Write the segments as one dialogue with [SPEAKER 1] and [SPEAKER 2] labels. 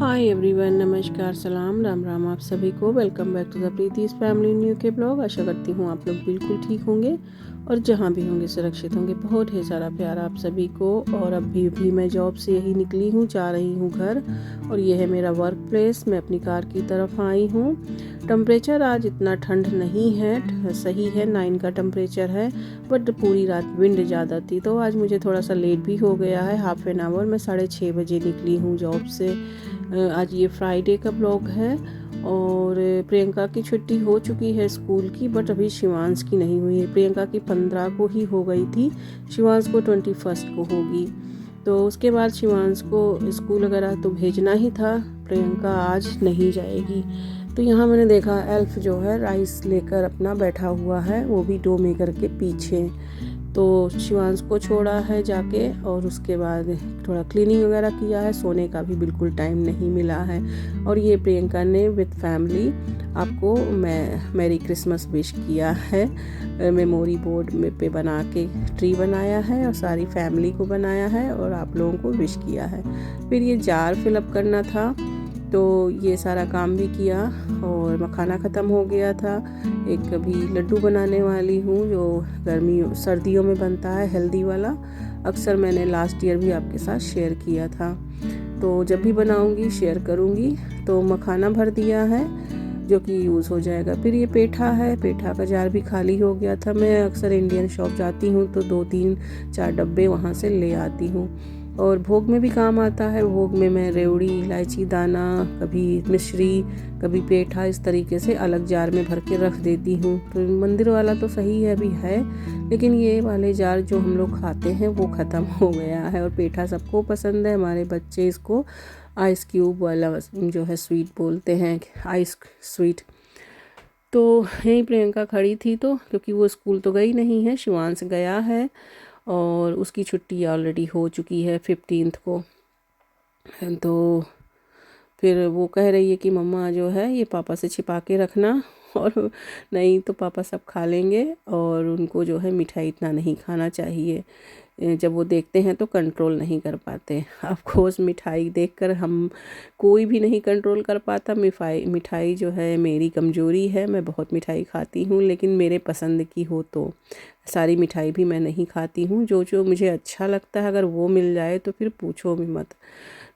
[SPEAKER 1] Hi everyone, नमस्कार, सलाम, राम राम आप सभी को। Welcome back to the Preeti's family new के ब्लॉग। आशा करती हूँ आप लोग बिल्कुल ठीक होंगे और जहाँ भी होंगे सुरक्षित होंगे। बहुत ही सारा प्यार आप सभी को। और अभी भी मैं जॉब से यही निकली हूँ, जा रही हूँ घर, और ये है मेरा वर्क प्लेस। मैं अपनी कार की तरफ आई हूँ। टेम्परेचर आज इतना ठंड नहीं है, सही है, 9 का टेम्परेचर है, बट पूरी रात विंड ज़्यादा थी तो आज मुझे थोड़ा सा लेट भी हो गया है, हाफ एन आवर। मैं 6:30 बजे निकली हूँ जॉब से। आज ये फ्राइडे का ब्लॉग है और प्रियंका की छुट्टी हो चुकी है स्कूल की, बट अभी शिवांश की नहीं हुई है। प्रियंका की 15 को ही हो गई थी, शिवांश को 21 को होगी। तो उसके बाद शिवांश को स्कूल वगैरह तो भेजना ही था, प्रियंका आज नहीं जाएगी। तो यहाँ मैंने देखा एल्फ जो है राइस लेकर अपना बैठा हुआ है, वो भी डो मेकर के पीछे। तो शिवांश को छोड़ा है जाके, और उसके बाद थोड़ा क्लीनिंग वगैरह किया है। सोने का भी बिल्कुल टाइम नहीं मिला है। और ये प्रियंका ने विद फैमिली आपको मैरी क्रिसमस विश किया है। मेमोरी बोर्ड में पे बना के ट्री बनाया है और सारी फैमिली को बनाया है और आप लोगों को विश किया है। फिर ये जार फिलअप करना था तो ये सारा काम भी किया और मखाना ख़त्म हो गया था। एक अभी लड्डू बनाने वाली हूँ जो सर्दियों में बनता है, हेल्दी वाला। अक्सर मैंने लास्ट ईयर भी आपके साथ शेयर किया था, तो जब भी बनाऊँगी शेयर करूँगी। तो मखाना भर दिया है जो कि यूज़ हो जाएगा। फिर ये पेठा है, पेठा का जार भी खाली हो गया था। मैं अक्सर इंडियन शॉप जाती हूँ तो 2-3-4 डब्बे वहाँ से ले आती हूँ और भोग में भी काम आता है। भोग में मैं रेवड़ी, इलायची दाना, कभी मिश्री, कभी पेठा, इस तरीके से अलग जार में भर के रख देती हूँ। तो मंदिर वाला तो सही है अभी है, लेकिन ये वाले जार जो हम लोग खाते हैं वो ख़त्म हो गया है। और पेठा सबको पसंद है, हमारे बच्चे इसको आइस क्यूब वाला जो है स्वीट बोलते हैं, आइस स्वीट। तो यहीं प्रियंका खड़ी थी, तो क्योंकि वो स्कूल तो गई नहीं है, शिवांश गया है और उसकी छुट्टी ऑलरेडी हो चुकी है 15 को। तो फिर वो कह रही है कि मम्मा जो है ये पापा से छिपा के रखना, और नहीं तो पापा सब खा लेंगे, और उनको जो है मिठाई इतना नहीं खाना चाहिए। जब वो देखते हैं तो कंट्रोल नहीं कर पाते। ऑफ कोर्स मिठाई देखकर हम कोई भी नहीं कंट्रोल कर पाता। मिठाई जो है मेरी कमज़ोरी है, मैं बहुत मिठाई खाती हूँ, लेकिन मेरे पसंद की हो तो सारी मिठाई भी मैं नहीं खाती हूँ। जो जो मुझे अच्छा लगता है अगर वो मिल जाए तो फिर पूछो भी मत।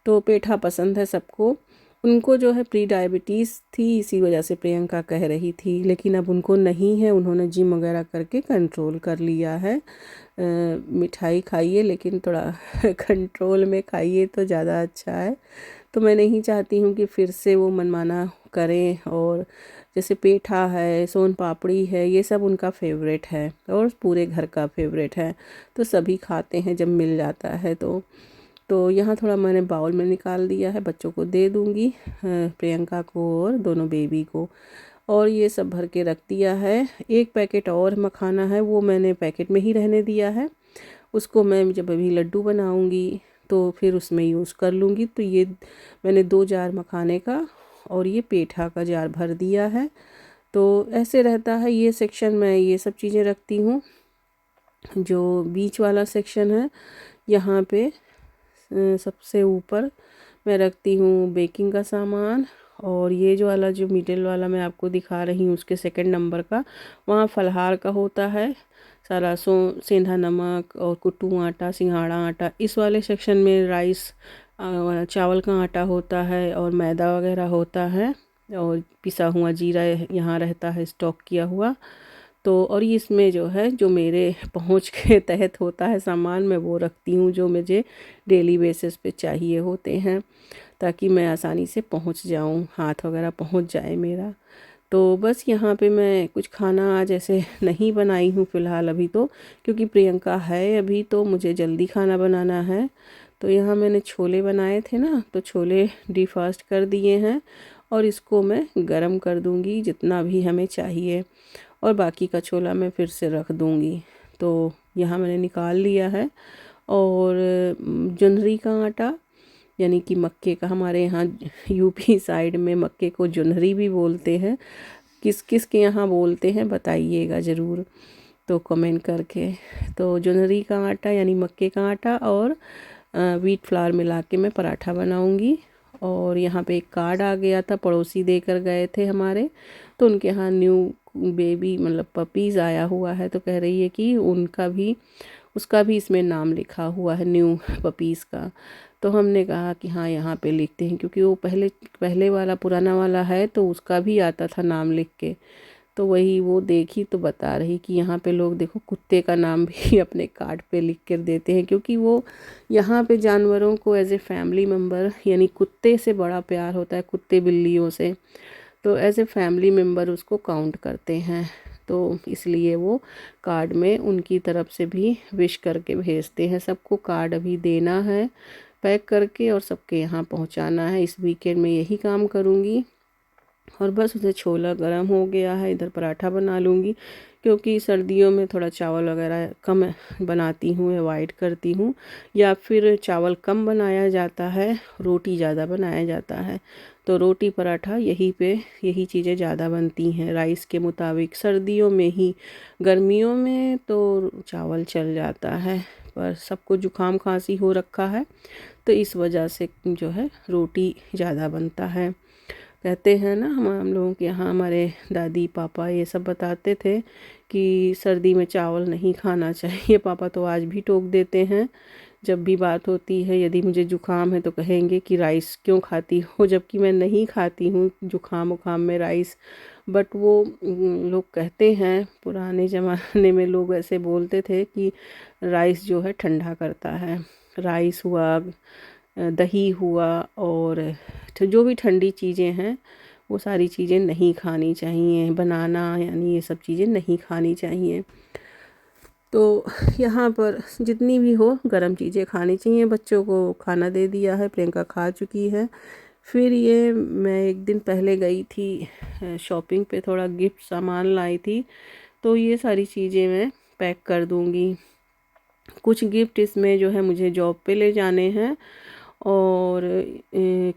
[SPEAKER 1] तो पेठा पसंद है सबको। उनको जो है प्री डायबिटीज़ थी, इसी वजह से प्रियंका कह रही थी, लेकिन अब उनको नहीं है। उन्होंने जिम वगैरह करके कंट्रोल कर लिया है। मिठाई खाइए लेकिन थोड़ा कंट्रोल में खाइए तो ज़्यादा अच्छा है। तो मैं नहीं चाहती हूँ कि फिर से वो मनमाना करें। और जैसे पेठा है, सोन पापड़ी है, ये सब उनका फेवरेट है और पूरे घर का फेवरेट है, तो सभी खाते हैं जब मिल जाता है। तो यहाँ थोड़ा मैंने बाउल में निकाल दिया है, बच्चों को दे दूँगी, प्रियंका को और दोनों बेबी को। और ये सब भर के रख दिया है। एक पैकेट और मखाना है, वो मैंने पैकेट में ही रहने दिया है। उसको मैं जब अभी लड्डू बनाऊँगी तो फिर उसमें यूज़ कर लूँगी। तो ये मैंने 2 जार मखाने का और ये पेठा का जार भर दिया है। तो ऐसे रहता है ये सेक्शन, मैं ये सब चीज़ें रखती हूँ। जो बीच वाला सेक्शन है यहाँ पे सबसे ऊपर मैं रखती हूँ बेकिंग का सामान। और ये जो वाला जो मिडिल वाला मैं आपको दिखा रही हूँ उसके सेकंड नंबर का, वहाँ फलाहार का होता है सारा, सेंधा नमक और कुट्टू आटा, सिंघाड़ा आटा। इस वाले सेक्शन में राइस, चावल का आटा होता है और मैदा वगैरह होता है, और पिसा हुआ जीरा यहाँ रहता है स्टॉक किया हुआ। तो और ये इसमें जो है जो मेरे पहुंच के तहत होता है सामान, मैं वो रखती हूँ जो मुझे डेली बेसिस पे चाहिए होते हैं, ताकि मैं आसानी से पहुंच जाऊँ, हाथ वगैरह पहुंच जाए मेरा। तो बस यहाँ पे मैं कुछ खाना आज ऐसे नहीं बनाई हूँ फ़िलहाल अभी तो, क्योंकि प्रियंका है अभी, तो मुझे जल्दी खाना बनाना है। तो यहाँ मैंने छोले बनाए थे ना, तो छोले डिफास्ट कर दिए हैं और इसको मैं गरम कर दूँगी जितना भी हमें चाहिए, और बाकी का छोला मैं फिर से रख दूँगी। तो यहाँ मैंने निकाल लिया है। और जुनरी का आटा यानी कि मक्के का, हमारे यहाँ यूपी साइड में मक्के को जुनरी भी बोलते हैं। किस किस के यहाँ बोलते हैं बताइएगा ज़रूर, तो कमेंट करके। तो जुनरी का आटा यानी मक्के का आटा और व्हीट फ्लावर मिला के मैं पराठा बनाऊँगी। और यहाँ पे एक कार्ड आ गया था, पड़ोसी देकर गए थे हमारे, तो उनके यहाँ न्यू बेबी मतलब पपीज़ आया हुआ है, तो कह रही है कि उनका भी उसका भी इसमें नाम लिखा हुआ है न्यू पपीज़ का। तो हमने कहा कि हाँ यहाँ पे लिखते हैं, क्योंकि वो पहले पहले वाला पुराना वाला है तो उसका भी आता था नाम लिख के। तो वही वो देखी तो बता रही कि यहाँ पे लोग देखो कुत्ते का नाम भी अपने कार्ड पे लिख कर देते हैं, क्योंकि वो यहाँ पे जानवरों को एज ए फैमिली मेम्बर, यानी कुत्ते से बड़ा प्यार होता है, कुत्ते बिल्लियों से, तो एज ए फैमिली मेम्बर उसको काउंट करते हैं। तो इसलिए वो कार्ड में उनकी तरफ से भी विश करके भेजते हैं। सबको कार्ड अभी देना है पैक करके और सबके यहाँ पहुँचाना है। इस वीकेंड में यही काम करूँगी। और बस उसे छोला गरम हो गया है, इधर पराठा बना लूँगी, क्योंकि सर्दियों में थोड़ा चावल वगैरह कम बनाती हूँ, अवॉइड करती हूँ, या फिर चावल कम बनाया जाता है, रोटी ज़्यादा बनाया जाता है। तो रोटी पराठा यही चीज़ें ज़्यादा बनती हैं राइस के मुताबिक सर्दियों में ही। गर्मियों में तो चावल चल जाता है, पर सबको जुकाम खांसी हो रखा है, तो इस वजह से जो है रोटी ज़्यादा बनता है। कहते हैं ना, हम लोगों के यहाँ हमारे दादी पापा ये सब बताते थे कि सर्दी में चावल नहीं खाना चाहिए। पापा तो आज भी टोक देते हैं, जब भी बात होती है, यदि मुझे जुकाम है तो कहेंगे कि राइस क्यों खाती हो, जबकि मैं नहीं खाती हूँ जुकाम उखाम में राइस। बट वो लोग कहते हैं, पुराने ज़माने में लोग ऐसे बोलते थे कि राइस जो है ठंडा करता है। राइस हुआ, दही हुआ, और जो भी ठंडी चीज़ें हैं वो सारी चीज़ें नहीं खानी चाहिए। बनाना यानी ये सब चीज़ें नहीं खानी चाहिए। तो यहाँ पर जितनी भी हो गर्म चीज़ें खानी चाहिए। बच्चों को खाना दे दिया है, प्रियंका खा चुकी है। फिर ये मैं एक दिन पहले गई थी शॉपिंग पे, थोड़ा गिफ्ट सामान लाई थी, तो ये सारी चीज़ें मैं पैक कर दूँगी। कुछ गिफ्ट इसमें जो है मुझे जॉब पे ले जाने हैं, और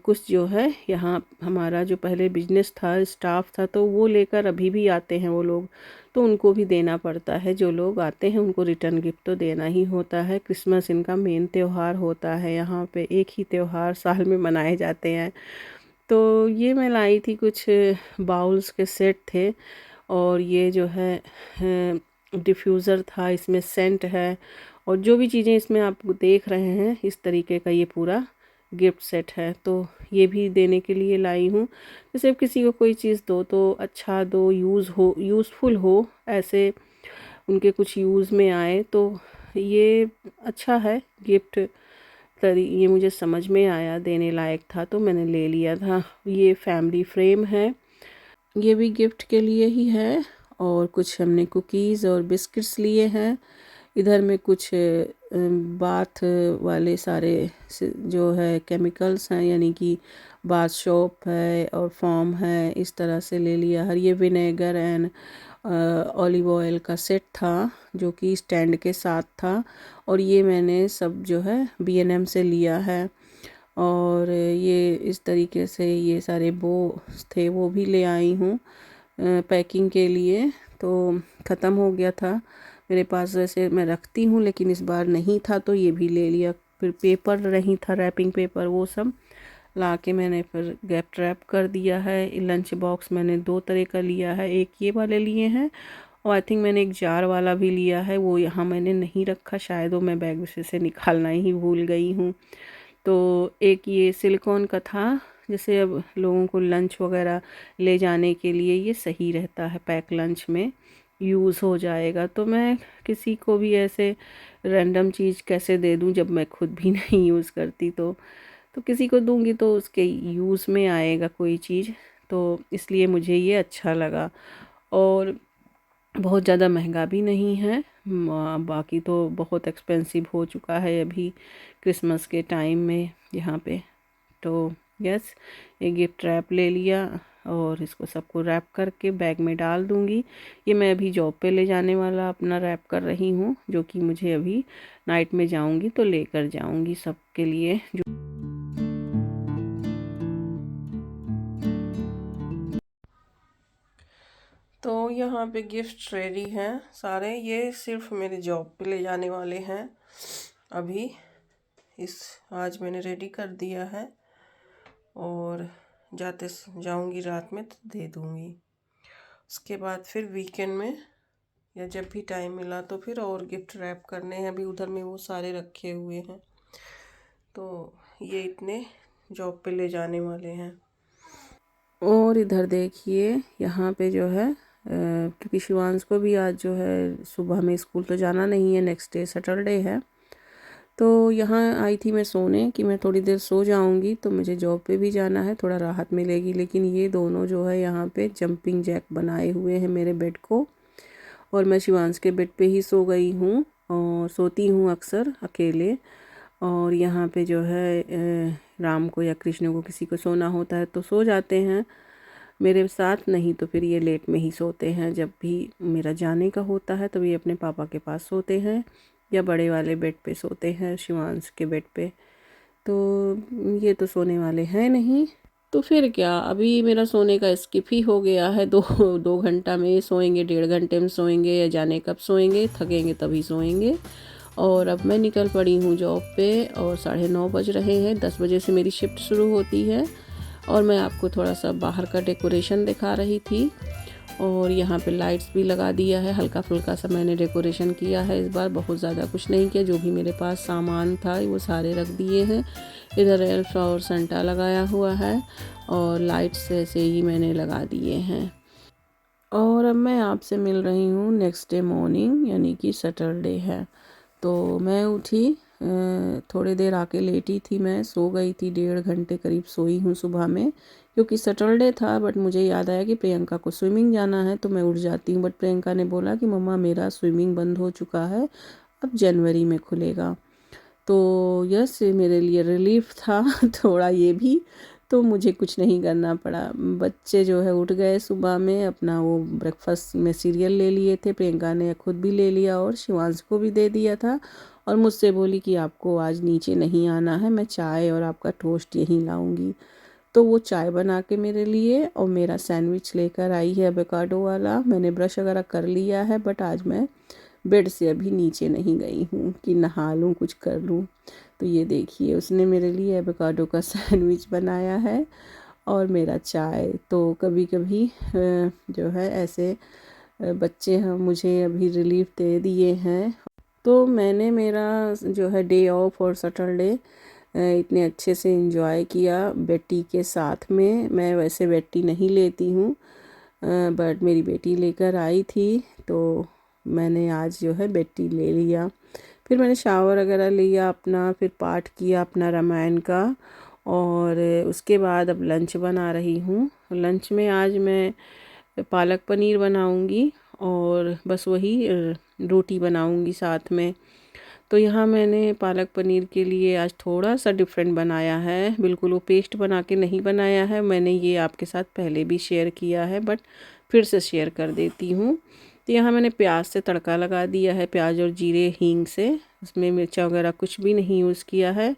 [SPEAKER 1] कुछ जो है यहाँ हमारा जो पहले बिजनेस था, स्टाफ था, तो वो लेकर अभी भी आते हैं वो लोग, तो उनको भी देना पड़ता है। जो लोग आते हैं उनको रिटर्न गिफ्ट तो देना ही होता है। क्रिसमस इनका मेन त्यौहार होता है, यहाँ पे एक ही त्यौहार साल में मनाए जाते हैं। तो ये मैं लाई थी, कुछ बाउल्स के सेट थे, और ये जो है डिफ्यूज़र था, इसमें सेंट है, और जो भी चीज़ें इसमें आप देख रहे हैं इस तरीके का ये पूरा गिफ्ट सेट है। तो ये भी देने के लिए लाई हूँ। जैसे किसी को कोई चीज़ दो तो अच्छा दो, यूज़फुल हो, ऐसे उनके कुछ यूज़ में आए, तो ये अच्छा है गिफ्ट। ये मुझे समझ में आया, देने लायक था, तो मैंने ले लिया था। ये फैमिली फ्रेम है, ये भी गिफ्ट के लिए ही है। और कुछ हमने कुकीज़ और बिस्किट्स लिए हैं। इधर में कुछ बाथ वाले सारे जो है केमिकल्स हैं, यानी कि बाथ सोप है और फॉर्म है, इस तरह से ले लिया है। ये विनेगर एंड ऑलिव ऑयल का सेट था, जो कि स्टैंड के साथ था, और ये मैंने सब जो है B&M से लिया है। और ये इस तरीके से ये सारे बो थे वो भी ले आई हूँ पैकिंग के लिए। तो ख़त्म हो गया था मेरे पास, वैसे मैं रखती हूँ, लेकिन इस बार नहीं था तो ये भी ले लिया। फिर पेपर नहीं था, रैपिंग पेपर, वो सब ला के मैंने फिर गैप रैप कर दिया है। लंच बॉक्स मैंने 2 तरह का लिया है, एक ये वाले लिए हैं, और आई थिंक मैंने एक जार वाला भी लिया है, वो यहाँ मैंने नहीं रखा, शायद वो मैं बैग से निकालना ही भूल गई हूँ। तो एक ये सिलिकॉन का था, जैसे अब लोगों को लंच वगैरह ले जाने के लिए ये सही रहता है, पैक लंच में यूज़ हो जाएगा। तो मैं किसी को भी ऐसे रैंडम चीज़ कैसे दे दूँ जब मैं खुद भी नहीं यूज़ करती, तो किसी को दूंगी तो उसके यूज़ में आएगा कोई चीज़, तो इसलिए मुझे ये अच्छा लगा। और बहुत ज़्यादा महंगा भी नहीं है, बाकी तो बहुत एक्सपेंसिव हो चुका है अभी क्रिसमस के टाइम में यहाँ पे। तो यस, ये गिफ्ट रैप ले लिया, और इसको सबको रैप करके बैग में डाल दूँगी। ये मैं अभी जॉब पे ले जाने वाला अपना रैप कर रही हूँ, जो कि मुझे अभी नाइट में जाऊँगी तो लेकर जाऊँगी सबके लिए। तो यहाँ पे गिफ्ट रेडी हैं सारे, ये सिर्फ मेरे जॉब पे ले जाने वाले हैं अभी। आज मैंने रेडी कर दिया है। और जाते जाऊंगी रात में तो दे दूंगी। उसके बाद फिर वीकेंड में या जब भी टाइम मिला तो फिर और गिफ्ट रैप करने हैं। अभी उधर में वो सारे रखे हुए हैं, तो ये इतने जॉब पे ले जाने वाले हैं। और इधर देखिए यहाँ पे जो है क्योंकि शिवांश को भी आज जो है सुबह में स्कूल तो जाना नहीं है, नेक्स्ट डे सैटरडे है, तो यहाँ आई थी मैं सोने कि मैं थोड़ी देर सो जाऊंगी तो मुझे जॉब पे भी जाना है, थोड़ा राहत मिलेगी। लेकिन ये दोनों जो है यहाँ पे जंपिंग जैक बनाए हुए हैं मेरे बेड को, और मैं शिवांश के बेड पे ही सो गई हूँ और सोती हूँ अक्सर अकेले। और यहाँ पे जो है राम को या कृष्ण को किसी को सोना होता है तो सो जाते हैं मेरे साथ, नहीं तो फिर ये लेट में ही सोते हैं। जब भी मेरा जाने का होता है तो ये अपने पापा के पास सोते हैं या बड़े वाले बेड पे सोते हैं, शिवांश के बेड पे। तो ये तो सोने वाले हैं नहीं, तो फिर क्या, अभी मेरा सोने का स्किप ही हो गया है। 2 घंटा में सोएंगे, 1.5 घंटे में सोएंगे, या जाने कब सोएंगे, थकेंगे तभी सोएंगे। और अब मैं निकल पड़ी हूँ जॉब पे और 9:30 बज रहे हैं। 10 बजे से मेरी शिफ्ट शुरू होती है। और मैं आपको थोड़ा सा बाहर का डेकोरेशन दिखा रही थी, और यहाँ पे लाइट्स भी लगा दिया है। हल्का फुल्का सा मैंने डेकोरेशन किया है इस बार, बहुत ज़्यादा कुछ नहीं किया। जो भी मेरे पास सामान था वो सारे रख दिए हैं। इधर एल्फ और संटा लगाया हुआ है और लाइट्स ऐसे ही मैंने लगा दिए हैं। और अब मैं आपसे मिल रही हूँ नेक्स्ट डे मॉर्निंग, यानी कि सैटरडे है। तो मैं उठी, थोड़ी देर आके लेटी थी, मैं सो गई थी, 1.5 घंटे करीब सोई हूँ सुबह में, क्योंकि सैटरडे था। बट मुझे याद आया कि प्रियंका को स्विमिंग जाना है तो मैं उठ जाती हूँ। बट प्रियंका ने बोला कि मम्मा मेरा स्विमिंग बंद हो चुका है, अब जनवरी में खुलेगा। तो यस, मेरे लिए रिलीफ था थोड़ा ये भी, तो मुझे कुछ नहीं करना पड़ा। बच्चे जो है उठ गए सुबह में, अपना वो ब्रेकफास्ट में सीरियल ले लिए थे, प्रियंका ने खुद भी ले लिया और शिवांश को भी दे दिया था। और मुझसे बोली कि आपको आज नीचे नहीं आना है, मैं चाय और आपका टोस्ट यहीं लाऊंगी। तो वो चाय बना के मेरे लिए और मेरा सैंडविच लेकर आई है एवोकाडो वाला। मैंने ब्रश वगैरह कर लिया है, बट आज मैं बेड से अभी नीचे नहीं गई हूँ कि नहा लूँ, कुछ कर लूँ। तो ये देखिए उसने मेरे लिए एवोकाडो का सैंडविच बनाया है और मेरा चाय। तो कभी कभी जो है ऐसे बच्चे हम मुझे अभी रिलीफ दे दिए हैं। तो मैंने मेरा जो है डे ऑफ और सैटरडे इतने अच्छे से एंजॉय किया बेटी के साथ में। मैं वैसे बेटी नहीं लेती हूँ, बट मेरी बेटी लेकर आई थी तो मैंने आज जो है बेटी ले लिया। फिर मैंने शावर वगैरह लिया अपना, फिर पाठ किया अपना रामायण का, और उसके बाद अब लंच बना रही हूँ। लंच में आज मैं पालक पनीर बनाऊँगी और बस वही रोटी बनाऊँगी साथ में। तो यहाँ मैंने पालक पनीर के लिए आज थोड़ा सा डिफरेंट बनाया है, बिल्कुल वो पेस्ट बना के नहीं बनाया है। मैंने ये आपके साथ पहले भी शेयर किया है, बट फिर से शेयर कर देती हूँ। तो यहाँ मैंने प्याज से तड़का लगा दिया है, प्याज और जीरे हींग से, उसमें मिर्चा वगैरह कुछ भी नहीं यूज़ किया है।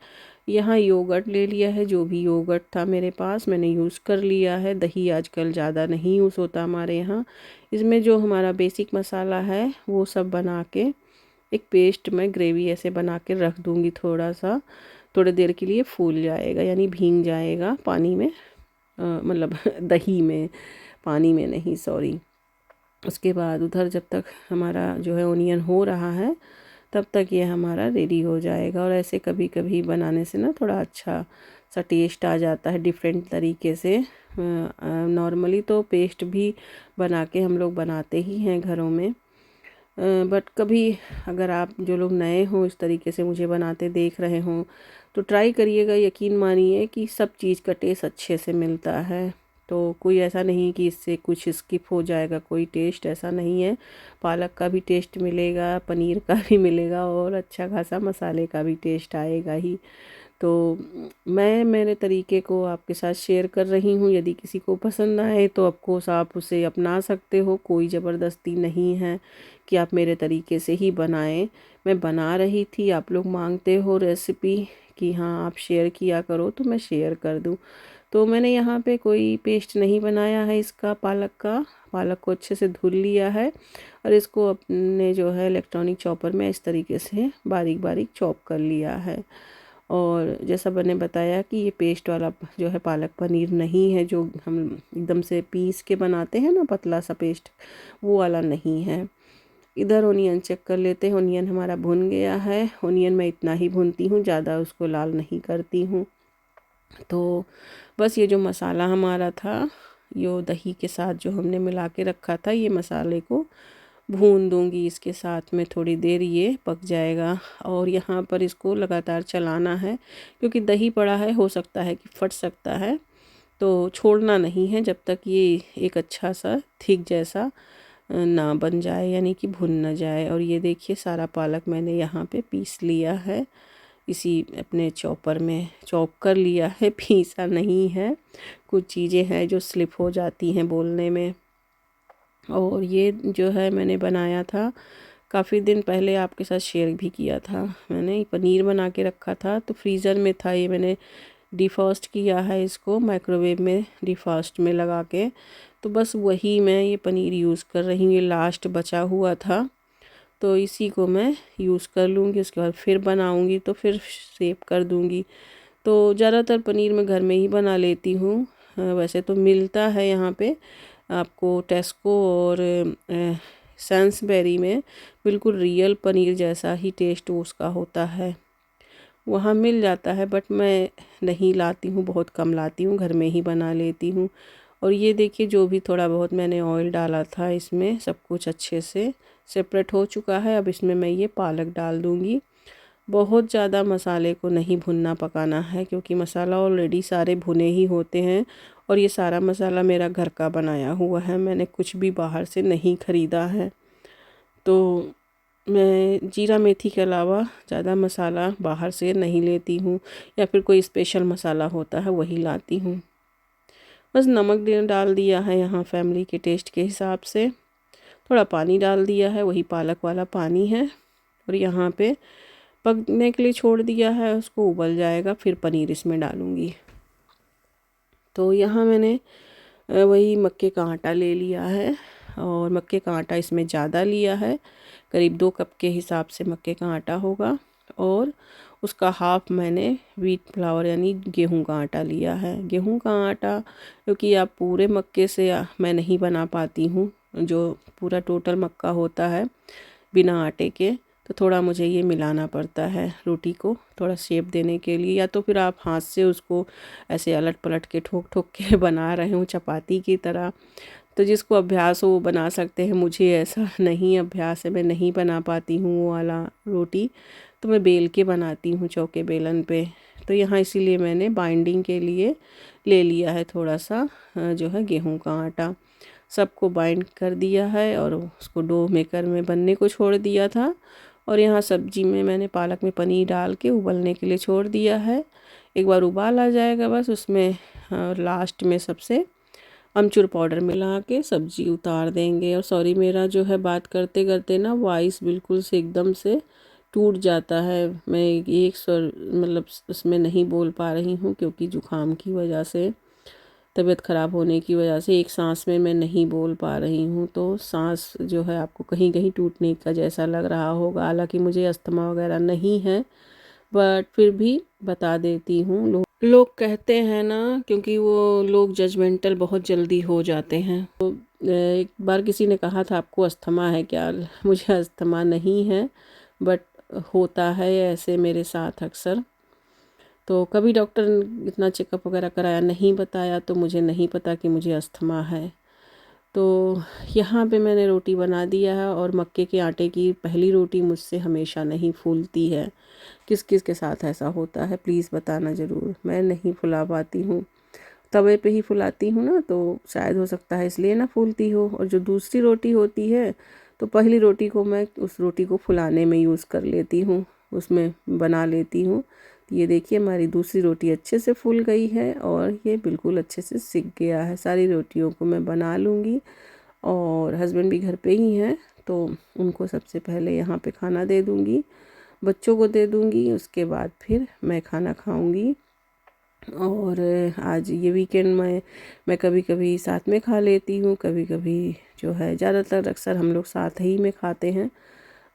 [SPEAKER 1] यहाँ योगर्ट ले लिया है, जो भी योगर्ट था मेरे पास मैंने यूज़ कर लिया है। दही आजकल ज़्यादा नहीं यूज़ होता हमारे यहाँ। इसमें जो हमारा बेसिक मसाला है वो सब बना के एक पेस्ट में ग्रेवी ऐसे बना के रख दूँगी। थोड़ा सा थोड़ी देर के लिए फूल जाएगा, यानी भीग जाएगा पानी में, मतलब दही में, पानी में नहीं, सॉरी। उसके बाद उधर जब तक हमारा जो है ओनियन हो रहा है तब तक ये हमारा रेडी हो जाएगा। और ऐसे कभी कभी बनाने से ना थोड़ा अच्छा सा टेस्ट आ जाता है डिफरेंट तरीके से। नॉर्मली तो पेस्ट भी बना के हम लोग बनाते ही हैं घरों में, बट कभी अगर आप जो लोग नए हों इस तरीके से मुझे बनाते देख रहे हों तो ट्राई करिएगा। यकीन मानिए कि सब चीज़ का टेस्ट अच्छे से मिलता है। तो कोई ऐसा नहीं कि इससे कुछ स्किप हो जाएगा, कोई टेस्ट ऐसा नहीं है। पालक का भी टेस्ट मिलेगा, पनीर का भी मिलेगा, और अच्छा खासा मसाले का भी टेस्ट आएगा ही। तो मैं मेरे तरीके को आपके साथ शेयर कर रही हूँ। यदि किसी को पसंद आए तो ऑफकोर्स आप उसे अपना सकते हो, कोई ज़बरदस्ती नहीं है कि आप मेरे तरीके से ही बनाएं। मैं बना रही थी, आप लोग मांगते हो रेसिपी कि हाँ आप शेयर किया करो, तो मैं शेयर कर दूँ। तो मैंने यहाँ पे कोई पेस्ट नहीं बनाया है इसका, पालक का। पालक को अच्छे से धुल लिया है और इसको अपने जो है इलेक्ट्रॉनिक चॉपर में इस तरीके से बारीक बारीक चॉप कर लिया है। और जैसा मैंने बताया कि ये पेस्ट वाला जो है पालक पनीर नहीं है, जो हम एकदम से पीस के बनाते हैं ना पतला सा पेस्ट, वो वाला नहीं है। इधर ओनियन चेक कर लेते हैं। ओनियन हमारा भुन गया है। ओनियन मैं इतना ही भूनती हूँ, ज़्यादा उसको लाल नहीं करती हूँ। तो बस ये जो मसाला हमारा था, यो दही के साथ जो हमने मिला के रखा था, ये मसाले को भून दूंगी इसके साथ में, थोड़ी देर ये पक जाएगा। और यहाँ पर इसको लगातार चलाना है, क्योंकि दही पड़ा है, हो सकता है कि फट सकता है, तो छोड़ना नहीं है जब तक ये एक अच्छा सा थिक जैसा ना बन जाए, यानी कि भुन ना जाए। और ये देखिए सारा पालक मैंने यहाँ पे पीस लिया है, इसी अपने चॉपर में चॉप कर लिया है, पीसा नहीं है। कुछ चीज़ें हैं जो स्लिप हो जाती हैं बोलने में। और ये जो है मैंने बनाया था काफ़ी दिन पहले, आपके साथ शेयर भी किया था मैंने। पनीर बना के रखा था तो फ्रीज़र में था, ये मैंने डिफॉस्ट किया है इसको माइक्रोवेव में, डिफॉस्ट में लगा के। तो बस वही मैं ये पनीर यूज़ कर रही हूँ, ये लास्ट बचा हुआ था तो इसी को मैं यूज़ कर लूँगी। उसके बाद फिर बनाऊँगी तो फिर सेव कर दूँगी। तो ज़्यादातर पनीर मैं घर में ही बना लेती हूँ। वैसे तो मिलता है यहाँ पे आपको टेस्को और सैंसबेरी में, बिल्कुल रियल पनीर जैसा ही टेस्ट उसका होता है, वहाँ मिल जाता है। बट मैं नहीं लाती हूँ, बहुत कम लाती हूँ, घर में ही बना लेती हूँ। और ये देखिए जो भी थोड़ा बहुत मैंने ऑयल डाला था इसमें, सब कुछ अच्छे से सेपरेट हो चुका है। अब इसमें मैं ये पालक डाल दूँगी। बहुत ज़्यादा मसाले को नहीं भुनना पकाना है, क्योंकि मसाला ऑलरेडी सारे भुने ही होते हैं। और ये सारा मसाला मेरा घर का बनाया हुआ है, मैंने कुछ भी बाहर से नहीं ख़रीदा है। तो मैं जीरा मेथी के अलावा ज़्यादा मसाला बाहर से नहीं लेती हूँ, या फिर कोई स्पेशल मसाला होता है वही लाती हूँ। बस नमक डाल दिया है यहाँ फैमिली के टेस्ट के हिसाब से, थोड़ा पानी डाल दिया है, वही पालक वाला पानी है। और यहाँ पे पकने के लिए छोड़ दिया है, उसको उबल जाएगा, फिर पनीर इसमें डालूँगी। तो यहाँ मैंने वही मक्के का आटा ले लिया है, और मक्के का आटा इसमें ज़्यादा लिया है, करीब 2 कप के हिसाब से मक्के का आटा होगा। और उसका हाफ़ मैंने व्हीट फ्लावर यानी गेहूं का आटा लिया है। गेहूं का आटा क्योंकि आप पूरे मक्के से मैं नहीं बना पाती हूँ, जो पूरा टोटल मक्का होता है बिना आटे के, तो थोड़ा मुझे ये मिलाना पड़ता है रोटी को थोड़ा शेप देने के लिए। या तो फिर आप हाथ से उसको ऐसे अलट पलट के ठोक ठोक के बना रहे हो चपाती की तरह, तो जिसको अभ्यास हो वो बना सकते हैं। मुझे ऐसा नहीं अभ्यास है, मैं नहीं बना पाती हूँ वो वाला रोटी, तो मैं बेल के बनाती हूँ चौके बेलन पे। तो यहाँ इसीलिए मैंने बाइंडिंग के लिए ले लिया है थोड़ा सा जो है गेहूं का आटा। सबको बाइंड कर दिया है और उसको डो मेकर में बनने को छोड़ दिया था। और यहाँ सब्जी में मैंने पालक में पनीर डाल के उबलने के लिए छोड़ दिया है। एक बार उबाल आ जाएगा बस उसमें लास्ट में सबसे अमचूर पाउडर मिला के सब्जी उतार देंगे। और सॉरी मेरा जो है बात करते करते ना वॉइस बिल्कुल से एकदम से टूट जाता है, मैं एक स्वर मतलब उसमें नहीं बोल पा रही हूँ, क्योंकि जुकाम की वजह से, तबीयत ख़राब होने की वजह से एक सांस में मैं नहीं बोल पा रही हूँ। तो सांस जो है आपको कहीं कहीं टूटने का जैसा लग रहा होगा, हालांकि मुझे अस्थमा वगैरह नहीं है, बट फिर भी बता देती हूँ। लोग कहते हैं ना, क्योंकि वो लोग जजमेंटल बहुत जल्दी हो जाते हैं। तो एक बार किसी ने कहा था आपको अस्थमा है क्या, मुझे अस्थमा नहीं है, बट होता है ऐसे मेरे साथ अक्सर। तो कभी डॉक्टर ने इतना चेकअप वगैरह कराया नहीं, बताया, तो मुझे नहीं पता कि मुझे अस्थमा है। तो यहाँ पे मैंने रोटी बना दिया है। और मक्के के आटे की पहली रोटी मुझसे हमेशा नहीं फूलती है। किस किस के साथ ऐसा होता है प्लीज़ बताना ज़रूर, मैं नहीं फुला पाती हूँ। तवे पे ही फुलाती हूँ ना, तो शायद हो सकता है इसलिए ना फूलती हो। और जो दूसरी रोटी होती है, तो पहली रोटी को मैं उस रोटी को फुलाने में यूज़ कर लेती हूँ, उसमें बना लेती हूँ। तो ये देखिए हमारी दूसरी रोटी अच्छे से फूल गई है और ये बिल्कुल अच्छे से सिक गया है। सारी रोटियों को मैं बना लूँगी। और हस्बैंड भी घर पे ही हैं, तो उनको सबसे पहले यहाँ पे खाना दे दूँगी, बच्चों को दे दूँगी, उसके बाद फिर मैं खाना खाऊँगी। और आज ये वीकेंड में मैं कभी कभी साथ में खा लेती हूँ, कभी कभी जो है ज़्यादातर अक्सर हम लोग साथ ही में खाते हैं।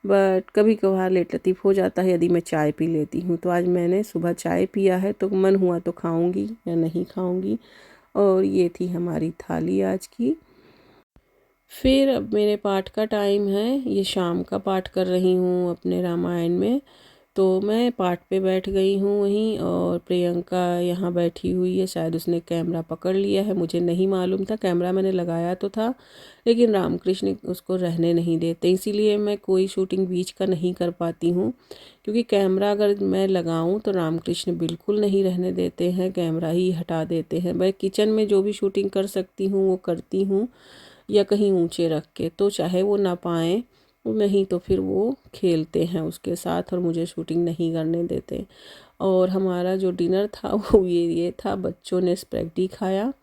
[SPEAKER 1] बट कभी कभार लेट लतीफ़ हो जाता है यदि मैं चाय पी लेती हूँ। तो आज मैंने सुबह चाय पिया है तो मन हुआ तो खाऊंगी या नहीं खाऊंगी। और ये थी हमारी थाली आज की। फिर अब मेरे पाठ का टाइम है, ये शाम का पाठ कर रही हूँ अपने रामायण में। तो मैं पाठ पे बैठ गई हूँ वहीं, और प्रियंका यहाँ बैठी हुई है। शायद उसने कैमरा पकड़ लिया है, मुझे नहीं मालूम था। कैमरा मैंने लगाया तो था, लेकिन रामकृष्ण उसको रहने नहीं देते, इसीलिए मैं कोई शूटिंग बीच का नहीं कर पाती हूँ। क्योंकि कैमरा अगर मैं लगाऊँ तो रामकृष्ण बिल्कुल नहीं रहने देते हैं, कैमरा ही हटा देते हैं। मैं किचन में जो भी शूटिंग कर सकती हूँ वो करती हूँ, या कहीं ऊंचे रख के, तो चाहे वो ना पाएँ, नहीं तो फिर वो खेलते हैं उसके साथ और मुझे शूटिंग नहीं करने देते। और हमारा जो डिनर था वो ये था, बच्चों ने स्पैगेटी खाया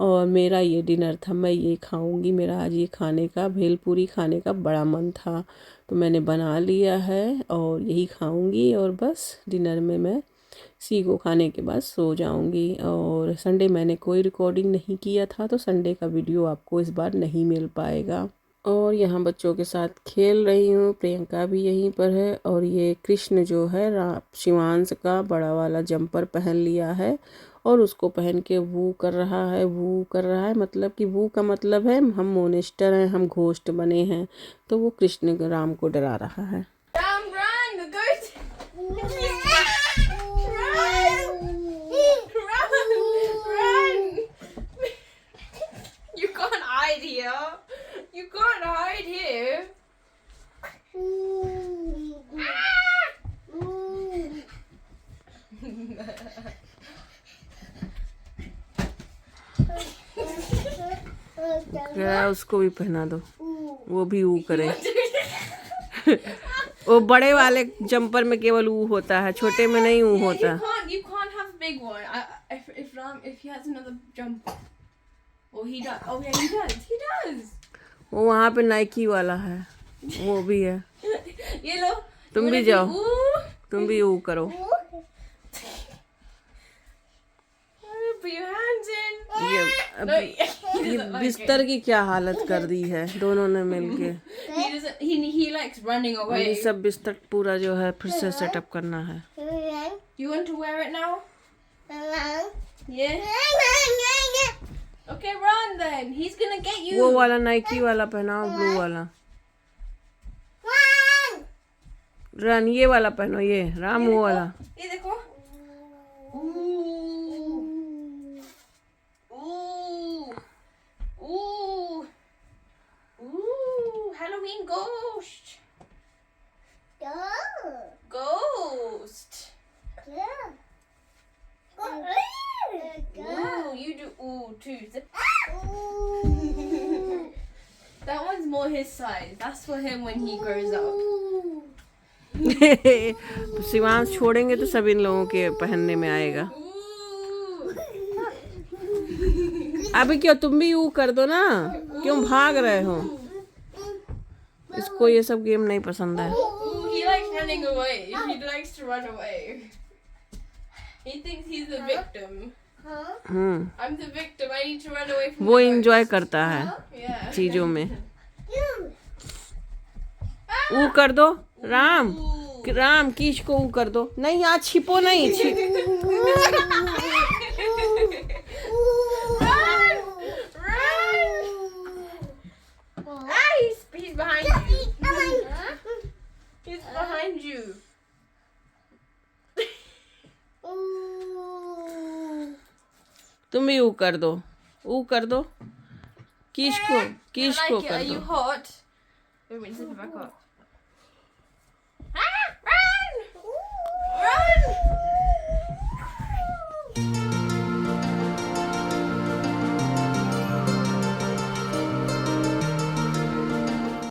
[SPEAKER 1] और मेरा ये डिनर था, मैं ये खाऊंगी। मेरा आज ये खाने का, भेलपूरी खाने का बड़ा मन था, तो मैंने बना लिया है और यही खाऊंगी। और बस डिनर में मैं इसी को खाने के बाद सो जाऊंगी। और संडे मैंने कोई रिकॉर्डिंग नहीं किया था, तो संडे का वीडियो आपको इस बार नहीं मिल पाएगा। और यहाँ बच्चों के साथ खेल रही हूँ, प्रियंका भी यहीं पर है। और ये कृष्ण जो है शिवांश का बड़ा वाला जंपर पहन लिया है और उसको पहन के वू कर रहा है, वू कर रहा है। मतलब कि वू का मतलब है हम मोनेस्टर हैं, हम घोस्ट बने हैं, तो वो कृष्ण राम को डरा रहा है।
[SPEAKER 2] You can't hide here.
[SPEAKER 1] जरा उसको भी पहना दो, वो भी ऊ करे। वो बड़े वाले जंपर में केवल ऊ होता है, छोटे में नहीं ऊ होता।
[SPEAKER 2] You can't have a big one. If he has another jumper. Oh, he does. Oh, yeah, he does. He does.
[SPEAKER 1] वो वहाँ पे नाइकी वाला है, वो भी है।
[SPEAKER 2] ये लो,
[SPEAKER 1] तुम भी जाओ, तुम भी ऊ करो।
[SPEAKER 2] Put your hands in.
[SPEAKER 1] ये बिस्तर की क्या हालत कर दी है दोनों ने मिलके।
[SPEAKER 2] He likes running away.
[SPEAKER 1] ये सब बिस्तर पूरा जो है फिर से सेटअप करना है।
[SPEAKER 2] You want to wear it now? Yeah. Okay, run then. He's gonna get you.
[SPEAKER 1] वो वाला नाइकी वाला पहनाओ, ब्लू वाला। रन ये वाला पहनो, ये राम वो वाला।
[SPEAKER 2] ये देखो। Halloween ghost. Ghost. Ooh, you do ooh too. That one's more his size. That's for him when he grows up.
[SPEAKER 1] Shivansh छोड़ेंगे तो सब इन लोगों के पहनने में आएगा। अभी क्यों, तुम भी यू कर दो ना, क्यों भाग रहे हो? इसको ये सब गेम नहीं पसंद है।
[SPEAKER 2] He likes running away. He likes to run away. He thinks he's the victim. I'm the victim. I need to run away from.
[SPEAKER 1] वो एंजॉय करता है
[SPEAKER 2] Yeah.
[SPEAKER 1] चीजों में। ऊ कर दो राम, राम कीच को ऊ कर दो। नहीं आज छिपो नहीं,
[SPEAKER 2] He's behind you. He's behind you.
[SPEAKER 1] तुम भी ऊ कर दो, ऊ कर दो। कीच को
[SPEAKER 2] Are you
[SPEAKER 1] कर दो।
[SPEAKER 2] hot? Wait, zip it back up.